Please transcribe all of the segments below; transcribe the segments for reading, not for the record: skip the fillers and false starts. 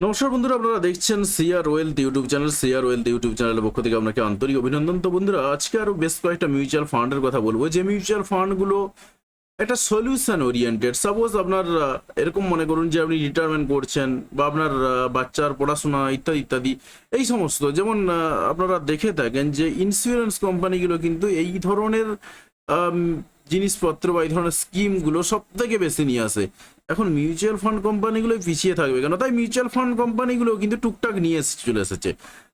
নমস্কার বন্ধুরা, আপনারা দেখছেন CR wealth YouTube channel. CR wealth YouTube চ্যানেলের পক্ষ থেকে আপনাকে আন্তরিক অভিনন্দন। তো বন্ধুরা, আজকে আরো বেশ কয়েকটা মিউচুয়াল ফান্ডের কথা বলবো, যে মিউচুয়াল ফান্ডগুলো একটা সলিউশন ওরিয়েন্টেড। সাপোজ আপনার এরকম মনে করুন যে আপনি রিটায়ারমেন্ট করছেন, বা আপনার বাচ্চার পড়াশোনা ইত্যাদি ইত্যাদি, এই সমস্ত যেমন আপনারা দেখে থাকেন যে ইন্স্যুরেন্স কোম্পানিগুলো কিন্তু এই ধরনের আম, জিনিসপত্র বা এই ধরনের স্কিমগুলো সব থেকে বেশি নিয়ে আসে। এখন মিউচুয়াল ফান্ড কোম্পানিগুলো পিছিয়ে থাকবে কেন? তাই মিউচুয়াল ফান্ড কোম্পানিগুলো কিন্তু টুকটাক নিয়ে চলে এসেছে।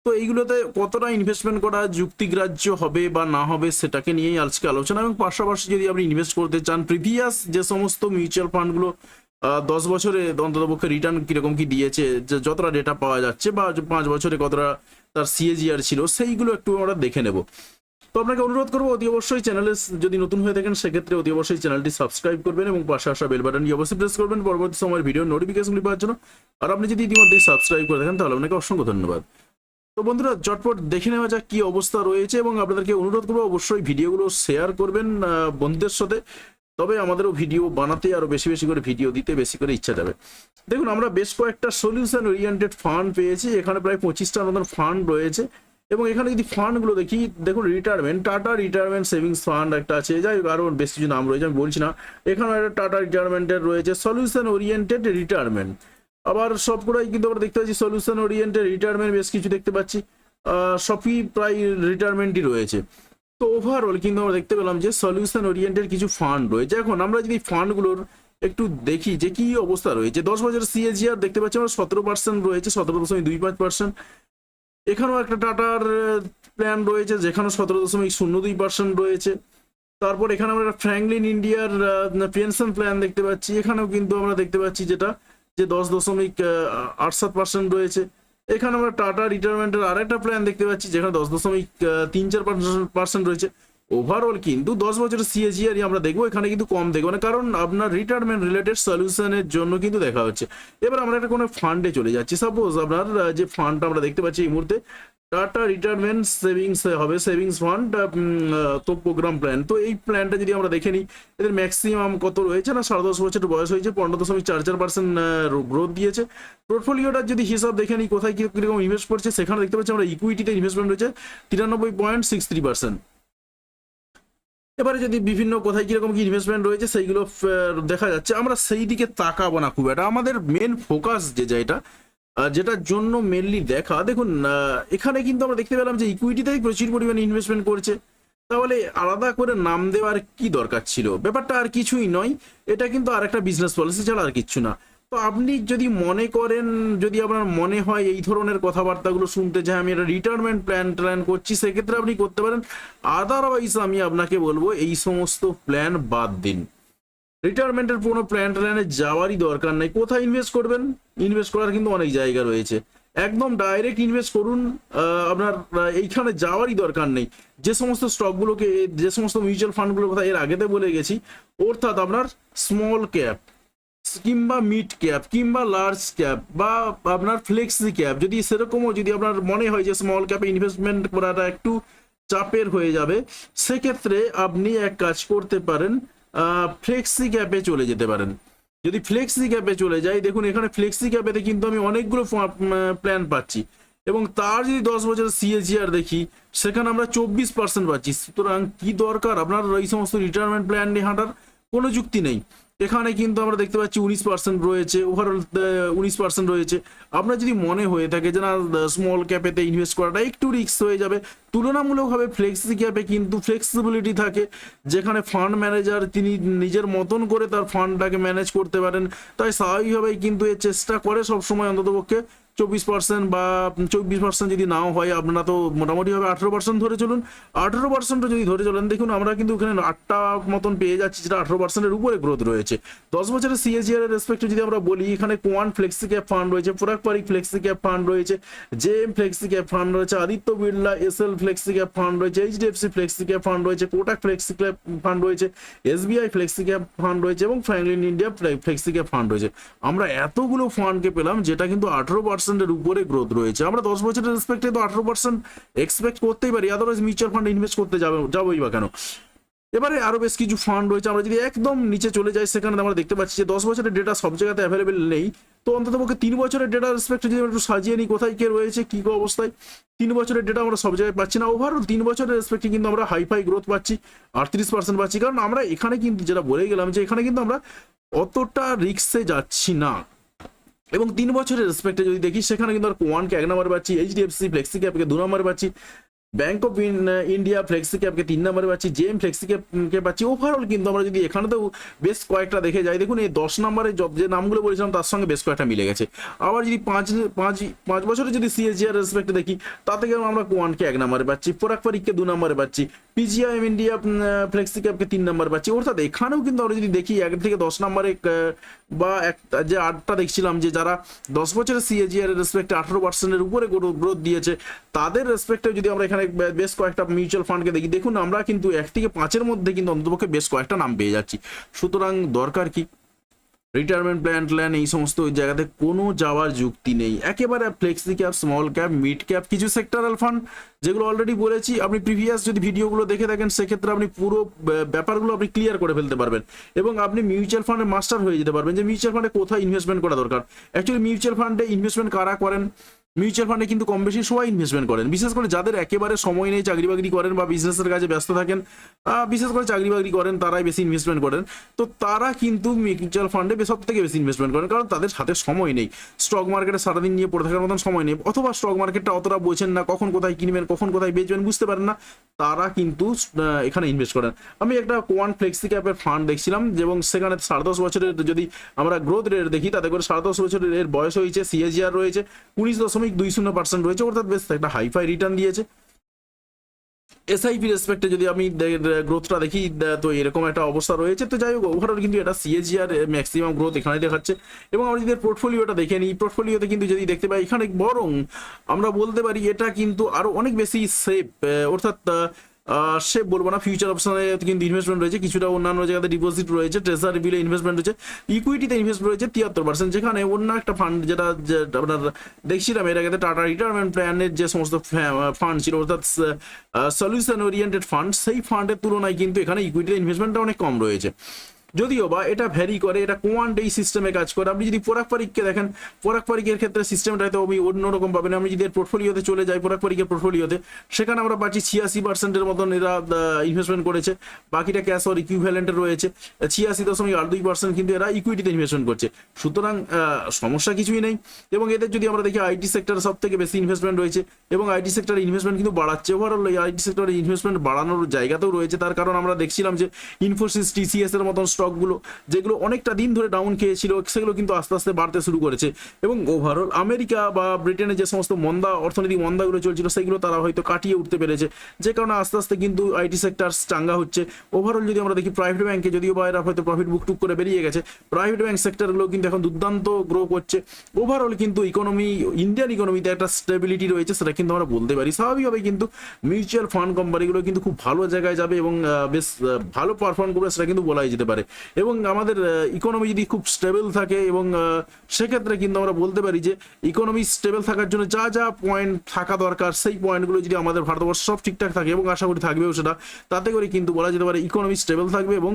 তো এইগুলোতে কতটা ইনভেস্টমেন্ট করা যুক্তিগ্রাহ্য হবে বা না হবে সেটাকে নিয়েই আজকে আলোচনা। এবং পাশাপাশি যদি আপনি ইনভেস্ট করতে চান, প্রিভিয়াস যে সমস্ত মিউচুয়াল ফান্ডগুলো 10 বছরে অন্ততপক্ষে রিটার্ন কিরকম কি দিয়েছে, যে যতটা ডেটা পাওয়া যাচ্ছে, বা 5 বছরে কতটা তার সিএজিআর ছিল, সেইগুলো একটু আমরা দেখে নেব। তো আপনাকে অনুরোধ করবো, অতি অবশ্যই চ্যানেলে যদি নতুন হয়ে থাকেন সেক্ষেত্রে অতি অবশ্যই চ্যানেলটি সাবস্ক্রাইব করবেন এবং পাশে আসা বেল বাটনটি অবশ্যই প্রেস করবেন পরবর্তী সময়ের ভিডিও নোটিফিকেশনগুলি পাওয়ার জন্য। আর আপনি যদি ইতিমধ্যে সাবস্ক্রাইব করে থাকেন তাহলে আপনাকে অসংখ্য ধন্যবাদ। তো বন্ধুরা, চটপট দেখে নেওয়া যাক কি অবস্থা রয়েছে, এবং আপনাদেরকে অনুরোধ করবো অবশ্যই ভিডিওগুলো শেয়ার করবেন বন্ধুদের সাথে। তবে আমাদেরও ভিডিও বানাতে আরো বেশি বেশি করে ভিডিও দিতে বেশি করে ইচ্ছা যাবে। দেখুন, আমরা বেশ কয়েকটা সলিউশন ওরিয়েন্টেড ফান্ড পেয়েছি। এখানে প্রায় 25টার মতন ফান্ড রয়েছে। এবং এখানে যদি ফান্ডগুলো দেখি, দেখুন retirement, tata retirement savings fund একটা আছে, যাই হোক আরও বেশ কিছু নাম রয়েছে, আমি বলছি না। এখানেও একটা টাটা রিটায়ারমেন্টের রয়েছে, সলিউশন ওরিয়েন্টেড রিটায়ারমেন্ট। আবার সবগুলোই কিন্তু আমরা দেখতে পাচ্ছি সলিউশন ওরিয়েন্টেড রিটায়ারমেন্ট, বেশ কিছু দেখতে পাচ্ছি। সবই প্রায় রিটায়ারমেন্টই রয়েছে। তো ওভারঅল কিন্তু আমরা দেখতে পেলাম যে সলিউশন ওরিয়েন্টেড কিছু ফান্ড রয়েছে। এখন আমরা যদি ফান্ডগুলোর একটু দেখি যে কি অবস্থা রয়েছে, 10 বছরের সিএজিআর দেখতে পাচ্ছি আমরা 17% রয়েছে, 17.25%। এখানেও একটা টাটার প্ল্যান রয়েছে যেখানে 17.02% রয়েছে। তারপর এখানে আমরা একটা ফ্র্যাঙ্কলিন ইন্ডিয়ার পেনশন প্ল্যান দেখতে পাচ্ছি। এখানেও কিন্তু আমরা দেখতে পাচ্ছি যেটা যে 10.87% রয়েছে। এখানে আমরা টাটা রিটায়ারমেন্টের আরেকটা প্ল্যান দেখতে পাচ্ছি যেখানে 10.34% রয়েছে। ওভারঅল কিন্তু 10 বছরের সিএজিআর আমরা দেখবো, এখানে কিন্তু কম দেখবো না, কারণ আপনার রিটায়ারমেন্ট রিলেটেড সলিউশনের জন্য কিন্তু দেখা হচ্ছে। এবার আমরা একটা কোনো ফান্ডে চলে যাচ্ছি। সাপোজ আপনার যে ফান্ডটা আমরা দেখতে পাচ্ছি এই মুহূর্তে টাটা রিটায়ারমেন্ট সেভিংস হবে, সেভিংস ফান্ড তো প্রোগ্রাম প্ল্যান। তো এই প্ল্যানটা যদি আমরা দেখে নিই, এদের ম্যাক্সিমাম কত রয়েছে না, 10.5 বছর বয়স হয়েছে, 15.44% গ্রোথ দিয়েছে। পোর্টফোলিওটার যদি হিসাব দেখে নিই কোথায় কিরকম ইনভেস্ট করছে, সেখানে দেখতে পাচ্ছি আমরা ইকুইটিতে ইনভেস্টমেন্ট রয়েছে 93.63%। এবারে যদি বিভিন্ন কোথায় কিরকম কি ইনভেস্টমেন্ট রয়েছে সেইগুলো দেখা যাচ্ছে, আমরা সেই দিকে তাকাবো না খুব একটা। আমাদের মেন ফোকাস যেটা যেটার জন্য মেনলি দেখা, দেখুন এখানে কিন্তু আমরা দেখতে পেলাম যে ইকুইটিতেই প্রচুর পরিমাণে ইনভেস্টমেন্ট করছে। তাহলে আলাদা করে নাম দেওয়ার কি দরকার ছিল? ব্যাপারটা আর কিছুই নয়, এটা কিন্তু আর একটা বিজনেস পলিসি ছাড়া আর কিচ্ছু না। তো আপনি যদি মনে করেন, যদি আপনার মনে হয় এই ধরনের কথাবার্তাগুলো শুনতে, যে আমি একটা রিটায়ারমেন্ট প্ল্যান করছি, সেক্ষেত্রে আপনি করতে পারেন। আদারওয়াইজ আমি আপনাকে বলবো এই সমস্ত প্ল্যান বাদ দিন। রিটায়ারমেন্টের কোনো প্ল্যানে যাওয়ারই দরকার নেই। কোথায় ইনভেস্ট করবেন? ইনভেস্ট করার কিন্তু অনেক জায়গা রয়েছে, একদম ডাইরেক্ট ইনভেস্ট করুন। আপনার এইখানে যাওয়ারই দরকার নেই। যে সমস্ত স্টকগুলোকে, যে সমস্ত মিউচুয়াল ফান্ডগুলোর কথা এর আগেতে বলে গেছি, অর্থাৎ আপনার স্মল ক্যাপ কিংবা মিড ক্যাপ কিংবা লার্জ ক্যাপ বা আপনার ফ্লেক্সি ক্যাপ, যদি সেরকমও যদি আপনার মনে হয় যে স্মল ক্যাপে ইনভেস্টমেন্ট করাটা একটু চাপের হয়ে যাবে, সেক্ষেত্রে আপনি এক কাজ করতে পারেন, ফ্লেক্সি ক্যাপে চলে যেতে পারেন। যদি ফ্লেক্সি ক্যাপে চলে যাই, দেখুন এখানে ফ্লেক্সি ক্যাপেতে কিন্তু আমি অনেকগুলো প্ল্যান পাচ্ছি, এবং তার যদি 10 বছরের সিএজিআর দেখি, সেখানে আমরা 24% পাচ্ছি। সুতরাং কি দরকার আপনার এই সমস্ত রিটায়ারমেন্ট প্ল্যান নিয়ে হাঁটার? কোনো যুক্তি নেই। এখানে কিন্তু আমরা দেখতে পাচ্ছি 19% রয়েছে, ওভারঅল 19% রয়েছে। আপনার যদি মনে হয়ে থাকে যে না, স্মল ক্যাপেতে ইনভেস্ট করাটা একটু রিস্ক হয়ে যাবে, তুলনামূলকভাবে ফ্লেক্সি ক্যাপে কিন্তু ফ্লেক্সিবিলিটি থাকে, যেখানে ফান্ড ম্যানেজার তিনি নিজের মতন করে তার ফান্ডটাকে ম্যানেজ করতে পারেন। তাই স্বাভাবিকভাবেই কিন্তু এর চেষ্টা করে সবসময় অন্ততপক্ষে 24% বা 24% যদি নাও হয়, আপনারা তো মোটামুটিভাবে 18% ধরে চলুন। 18% যদি ধরে চলেন, দেখুন আমরা কিন্তু ওখানে 8টা মতন পেয়ে যাচ্ছি, যেটা 18%-এর উপরে গ্রোথ রয়েছে। 10 বছরের সিএজিআর এর রেসপেক্টে যদি আমরা বলি, এখানে কোয়ান ফ্লেক্সি ক্যাপ ফান্ড রয়েছে, পুরাক পারিক ফ্লেক্সি ক্যাপ ফান্ড রয়েছে, জেএম ফ্লেক্সি ক্যাপ ফান্ড রয়েছে, Aditya Birla SL flexi cap fund রয়েছে, এইচডিএফসি ফ্লেক্সি ক্যাপ ফান্ড রয়েছে, কোটাক ফ্লেক্সি ক্যাপ ফান্ড রয়েছে, এসবিআই ফ্লেক্সি ক্যাপ ফান্ড রয়েছে, এবং Franklin India flexi cap fund রয়েছে। আমরা এতগুলো ফান্ডকে পেলাম যেটা কিন্তু 18%-এর উপরে গ্রোথ রয়েছে। আমরা 10 বছরের রেসপেক্টে তো 18% এক্সপেক্ট করতেই পারি, আদারওয়াইজ মিউচুয়াল ফান্ড ইনভেস্ট করতে যাবোই বা কেন? এবারে আরো বেশ কিছু ফান্ড রয়েছে, আমরা যদি একদম নিচে চলে যাই সেখানে আমরা দেখতে পাচ্ছি যে 10 বছরের ডেটা সব জায়গাতে অ্যাভেলেবেল নেই, তো অন্তত পক্ষে 3 বছরের ডেটা রেসপেক্ট যদি আমরা একটু সাজিয়ে নিই কোথায় কে রয়েছে কি অবস্থায়। 3 বছরের ডেটা আমরা সব জায়গায় পাচ্ছি না, ওভারঅল 3 বছরের রেসপেক্টে কিন্তু আমরা হাইফাই গ্রোথ পাচ্ছি, 38% পাচ্ছি, কারণ আমরা এখানে কিন্তু যেটা বলে গেলাম যে এখানে কিন্তু আমরা অতটা রিস্কে যাচ্ছি না। এবং 3 বছরের রেসপেক্টে যদি দেখি সেখানে কিন্তু আর কোয়ানকে 1 নম্বরে পাচ্ছি, এইচডিএফসি ফ্লেক্সি ক্যাপকে 2 নম্বরে পাচ্ছি, ব্যাংক অফ ইন্ডিয়া ফ্লেক্সি ক্যাপকে 3 নম্বরে পাচ্ছি, জেএম ফ্লেক্সি ক্যাপকে পাচ্ছি। ওভারঅল কিন্তু আমরা যদি এখানেতেও বেশ কয়েকটা দেখে যাই, দেখুন এই 10 নম্বরে যে নামগুলো বলেছিলাম তার সঙ্গে বেশ কয়েকটা মিলে গেছে। আবার যদি পাঁচ বছরের যদি সিএজিআর রেসপেক্টে দেখি তাতে কিন্তু আমরা কোয়ানকে 1 নম্বরে পাচ্ছি, পরাগ পারিককে 2 নম্বরে পাচ্ছি, পিজিআইএম ইন্ডিয়া ফ্লেক্সি ক্যাপকে 3 নম্বরে পাচ্ছি। অর্থাৎ এখানেও কিন্তু আমরা যদি দেখি 1 থেকে 10 নম্বরে বা যে 8টা দেখছিলাম যে যারা 10 বছরের সিএজিআর এর রেসপেক্টে 18%-এর উপরে গ্রোথ দিয়েছে, তাদের রেসপেক্টে যদি আমরা এখানে বেশ কয়েকটা মিউচুয়াল ফান্ডকে দেখি, দেখুন আমরা কিন্তু 1 থেকে 5-এর মধ্যে কিন্তু অন্ততপক্ষে বেশ কয়েকটা নাম পেয়ে যাচ্ছি। সুতরাং দরকার কি, রিটায়ারমেন্ট প্ল্যান এই সমস্ত ওই জায়গাতে কোনো যাওয়ার যুক্তি নেই। একেবারে flexi cap, small cap, mid cap, কিছু সেক্টরাল ফান্ড যেগুলো অলরেডি বলেছি, আপনি প্রিভিয়াস যদি ভিডিওগুলো দেখে থাকেন সেক্ষেত্রে আপনি পুরো ব্যাপারগুলো আপনি ক্লিয়ার করে ফেলতে পারবেন এবং আপনি মিউচুয়াল ফান্ডের মাস্টার হয়ে যেতে পারবেন যে মিউচুয়াল ফান্ডে কোথায় ইনভেস্টমেন্ট করা দরকার। অ্যাকচুয়ালি মিউচুয়াল ফান্ডে ইনভেস্টমেন্ট কারা করেন, মিউচুয়াল ফান্ডে কিন্তু কম বেশি সবাই ইনভেস্টমেন্ট করেন, বিশেষ করে যাদের একেবারে সময় নেই, চাকরি বাকরি করেন বা বিজনেসের কাজে ব্যস্ত থাকেন, বিশেষ করে চাকরি বাকরি করেন তারাই বেশি ইনভেস্টমেন্ট করেন। তো তারা কিন্তু মিউচুয়াল ফান্ডে সব থেকে বেশি ইনভেস্টমেন্ট করেন, কারণ তাদের হাতে সময় নেই, স্টক মার্কেটে সারাদিন নিয়ে পড়ে থাকার মতন সময় নেই, অথবা স্টক মার্কেটটা অতটা বোঝেন না, কখন কোথায় কিনবেন কখন কোথায় বেচবেন বুঝতে পারেন না, তারা কিন্তু এখানে ইনভেস্ট করেন। আমি একটা কোয়ান ফ্লেক্সি ক্যাপের ফান্ড দেখছিলাম এবং সেখানে 10.5 বছরের যদি আমরা গ্রোথ রেট দেখি তাতে করে 10.5 বছরের এর বয়স হয়েছে, সিএজিআর রয়েছে 19.20% রয়েছে, অর্থাৎ বেশ একটা হাইফাই রিটার্ন দিয়েছে। এসআইপি রেসপেক্টে যদি আমি গ্রোথটা দেখি তো এরকম একটা অবস্থা রয়েছে। তো যাই হোক ওভারঅল কিন্তু এটা সিএজিআর ম্যাক্সিমাম গ্রোথ এখানে দেখাচ্ছে। এবং আমরা যদি পোর্টফোলিওটা দেখে নিই, পোর্টফোলিওতে কিন্তু যদি দেখতে পাই এখানে বরং আমরা বলতে পারি এটা কিন্তু আরো অনেক বেশি সেফ, অর্থাৎ সে বলবো না, ফিউচার অপশনে কিন্তু ইনভেস্টমেন্ট রয়েছে, কিছুটা অন্যান্য জায়গাতে ডিপোজিট রয়েছে, ট্রেজারি বিলে ইনভেস্টমেন্ট রয়েছে, ইকুইটিতে ইনভেস্ট রয়েছে 73%, যেখানে অন্য একটা ফান্ড যেটা আপনার দেখছিলাম এর আগে টাটা রিটায়ারমেন্ট প্ল্যানের যে সমস্ত ফান্ড ছিল, অর্থাৎ সলিউশন ওরিয়েন্টেড ফান্ড, সেই ফান্ডের তুলনায় কিন্তু এখানে ইকুইটিতে ইনভেস্টমেন্টটা অনেক কম রয়েছে। যদিও বা এটা ভ্যারি করে, এটা কোয়ান্ট এই সিস্টেমে কাজ করে। আপনি যদি পরাগ পারিককে দেখেন, পরাগ পারিকের ক্ষেত্রে সিস্টেমটা হয়তো আমি অন্যরকম পাবেন। আমি যদি এর পোর্টফোলিওতে চলে যাই, পরাগ পারিকের পোর্টফোলিওতে, সেখানে আমরা পাচ্ছি 86%-এর মতন এরা ইনভেস্টমেন্ট করেছে, বাকিটা ক্যাশ অর ইকুইভ্যালেন্টে রয়েছে 86.82%, কিন্তু এরা ইকুইটিতে ইনভেস্টমেন্ট করছে। সুতরাং সমস্যা কিছুই নেই। এবং এদের যদি আমরা দেখি আইটি সেক্টরে সব থেকে বেশি ইনভেস্টমেন্ট রয়েছে এবং আইটি সেক্টরে ইনভেস্টমেন্ট কিন্তু বাড়াচ্ছে। ওভারঅল এই আইটি সেক্টরে ইনভেস্টমেন্ট বাড়ানোর জায়গাতেও রয়েছে, তার কারণ আমরা দেখছিলাম যে ইনফোসিস, টিসিএস এর মতন স্টকগুলো যেগুলো অনেকটা দিন ধরে ডাউন খেয়েছিল সেগুলো কিন্তু আস্তে আস্তে বাড়তে শুরু করেছে। এবং ওভারঅল আমেরিকা বা ব্রিটেনে যে সমস্ত অর্থনৈতিক মন্দাগুলো চলছিল সেগুলো তারা হয়তো কাটিয়ে উঠতে পেরেছে, যে কারণে আস্তে আস্তে কিন্তু আইটি সেক্টর চাঙ্গা হচ্ছে। ওভারঅল যদি আমরা দেখি প্রাইভেট ব্যাংকে, যদিও বা এরা হয়তো প্রফিট বুক টুক করে বেরিয়ে গেছে, প্রাইভেট ব্যাংক সেক্টরগুলো কিন্তু এখন দুর্দান্ত গ্রো করছে। ওভারঅল কিন্তু ইন্ডিয়ান ইকোনমিতে একটা স্টেবিলিটি রয়েছে, সেটা কিন্তু আমরা বলতে পারি। স্বাভাবিকভাবে কিন্তু মিউচুয়াল ফান্ড কোম্পানিগুলো কিন্তু খুব ভালো জায়গায় যাবে এবং বেশ ভালো পারফর্ম করবে, সেটা কিন্তু বলাই যেতে পারে। এবং আমাদের ইকোনমি যদি খুব স্টেবল থাকে এবং সেক্ষেত্রে কিন্তু আমরা বলতে পারি যে ইকোনমি স্টেবল থাকার জন্য যা যা পয়েন্ট থাকা দরকার সেই পয়েন্টগুলো যদি আমাদের ভারতবর্ষ সব ঠিকঠাক থাকে, এবং আশা করি থাকবেও সেটা, তাতে করে কিন্তু বলা যেতে পারে ইকোনমি স্টেবল থাকবে এবং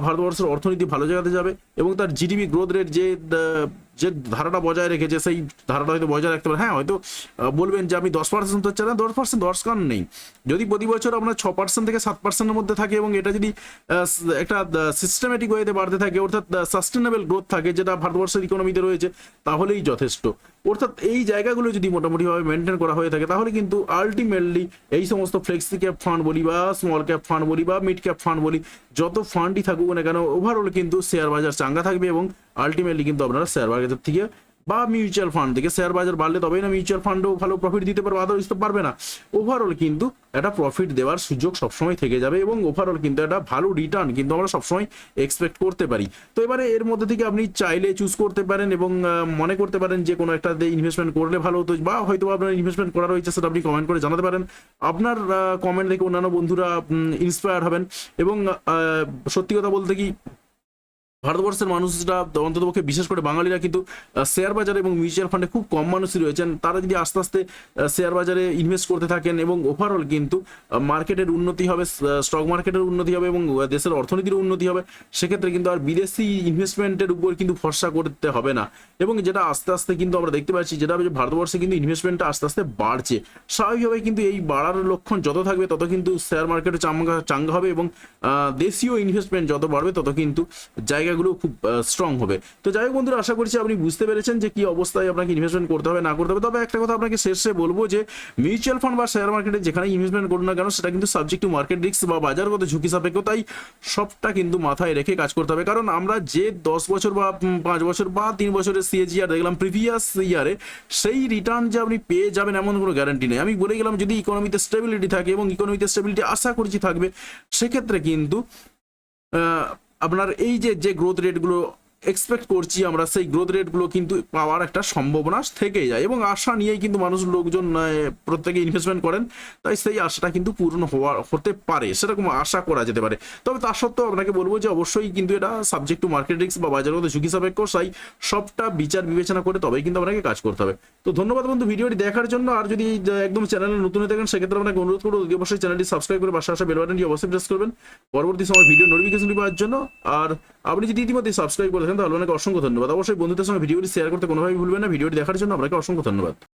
ভারতবর্ষের অর্থনীতি ভালো জায়গাতে যাবে এবং তার জিডিপি গ্রোথ রেট যে ধারাটা বজায় রেখেছে সেই ধারাটা হয়তো বজায় রাখতে পারে। হ্যাঁ, হয়তো বলবেন যে আমি 10% হচ্ছে না, 10% দরকার নেই। যদি প্রতি বছর আপনার 6% থেকে 7%-এর মধ্যে থাকে এবং এটা যদি একটা সিস্টেমেটিক ওয়েতে বাড়তে থাকে, অর্থাৎ সাস্টেনেবল গ্রোথ থাকে যেটা ভারতবর্ষের ইকোনমিতে রয়েছে, তাহলেই যথেষ্ট। অর্থাৎ এই জায়গাগুলো যদি মোটামুটিভাবে মেনটেন করা হয়ে থাকে, তাহলে কিন্তু আলটিমেটলি এই সমস্ত ফ্লেক্সি ক্যাপ ফান্ড বলি বা স্মল ক্যাপ ফান্ড বলি বা মিড ক্যাপ ফান্ড বলি, যত ফান্ডই থাকুক না কেন, ওভারঅল কিন্তু শেয়ার বাজার চাঙ্গা থাকবে এবং আলটিমেটলি কিন্তু আপনারা শেয়ার বাজার থেকে বা মিউচুয়াল ফান্ড থেকে, শেয়ার বাজার বাড়লে তবেই না মিউচুয়াল ফান্ডও ভালো প্রফিট দিতে পারবে, আদারওয়াইজ তো পারবে না। ওভারঅল কিন্তু একটা প্রফিট দেওয়ার সুযোগ সবসময় থেকে যাবে এবং ওভারঅল কিন্তু একটা ভালো রিটার্ন কিন্তু আমরা সবসময় এক্সপেক্ট করতে পারি। তো এবারে এর মধ্যে থেকে আপনি চাইলে চুজ করতে পারেন এবং মনে করতে পারেন যে কোনো একটাতে ইনভেস্টমেন্ট করলে ভালো হতো, বা হয়তো আপনার ইনভেস্টমেন্ট করা রয়েছে সেটা আপনি কমেন্ট করে জানাতে পারেন। আপনার কমেন্ট দেখে অন্যান্য বন্ধুরা ইন্সপায়ার হবেন। এবং সত্যি কথা বলতে কি, ভারতবর্ষের মানুষরা অন্ততপক্ষে বিশেষ করে বাঙালিরা কিন্তু শেয়ার বাজারে এবং মিউচুয়াল ফান্ডে খুব কম মানুষই রয়েছেন। তারা যদি আস্তে আস্তে শেয়ার বাজারে ইনভেস্ট করতে থাকেন এবং ওভারঅল কিন্তু মার্কেটের উন্নতি হবে, স্টক মার্কেটের উন্নতি হবে এবং দেশের অর্থনীতির উন্নতি হবে, সেক্ষেত্রে কিন্তু আর বিদেশি ইনভেস্টমেন্টের উপর কিন্তু ভরসা করতে হবে না। এবং যেটা আস্তে আস্তে কিন্তু আমরা দেখতে পাচ্ছি, যেটা ভারতবর্ষে কিন্তু ইনভেস্টমেন্টটা আস্তে আস্তে বাড়ছে। স্বাভাবিকভাবে কিন্তু এই বাড়ার লক্ষণ যত থাকবে তত কিন্তু শেয়ার মার্কেটে চাঙ্গা হবে এবং দেশীয় ইনভেস্টমেন্ট যত বাড়বে তত কিন্তু জায়গাগুলো খুব স্ট্রং হবে। তো যাই হোক বন্ধুরা, আশা করছি আপনি বুঝতে পেরেছেন যে কি অবস্থায় আপনাকে ইনভেস্টমেন্ট করতে হবে না করতে হবে। তবে একটা কথা আপনাকে শেষে বলবো যে মিউচুয়াল ফান্ড বা শেয়ার মার্কেটে যেখানে ইনভেস্টমেন্ট করুন না কেন, সেটা কিন্তু সাবজেক্ট টু মার্কেট রিস্ক বা বাজারগত ঝুঁকি সাপেক্ষ। তাই সবটা কিন্তু মাথায় রেখে কাজ করতে হবে। কারণ আমরা যে 10 বছর বা 5 বছর বা 3 বছরের সিএজিআর দেখলাম প্রিভিয়াস ইয়ারে, সেই রিটার্ন যে আপনি পেয়ে যাবেন এমন কোনো গ্যারান্টি নেই। আমি বলে গেলাম যদি ইকোনমিতে স্টেবিলিটি থাকে, এবং ইকোনমিতে স্টেবিলিটি আশা করছি থাকবে, সেক্ষেত্রে কিন্তু আপনার এই যে গ্রোথ রেটগুলো এক্সপেক্ট করছি আমরা, সেই গ্রোথ রেটগুলো কিন্তু পাওয়ার একটা সম্ভাবনা থেকে যায় এবং আশা নিয়েই কিন্তু লোকজন প্রত্যেকে ইনভেস্টমেন্ট করেন। তাই সেই আশাটা কিন্তু পূর্ণ হতে পারে, সেরকম আশা করা যেতে পারে। তবে তার সত্ত্বেও আপনাকে বলবো যে অবশ্যই কিন্তু এটা সাবজেক্ট টু মার্কেট রিস্ক বা বাজারগত ঝুঁকি সাপেক্ষ। তাই সবটা বিচার বিবেচনা করে তবেই কিন্তু আপনাকে কাজ করতে হবে। তো ধন্যবাদ বন্ধু ভিডিওটি দেখার জন্য। আর যদি একদম চ্যানেলে নতুন হয়ে থাকেন, সেক্ষেত্রে আপনাকে অনুরোধ করবো অবশ্যই চ্যানেলটি সাবস্ক্রাইব করে পাশে আসা বেল বাটনটি অবশ্যই প্রেস করবেন পরবর্তী সময় ভিডিও নোটিফিকেশন পাওয়ার জন্য। আর আপনি যদি ইতিমধ্যে সাবস্ক্রাইব করেছেন তাহলে অনেক অসংখ্য ধন্যবাদ। অবশ্যই বন্ধুদের সঙ্গে ভিডিওটি শেয়ার করতে কোনোভাবেই ভুলবেন না। ভিডিওটি দেখার জন্য আপনাকে অসংখ্য ধন্যবাদ।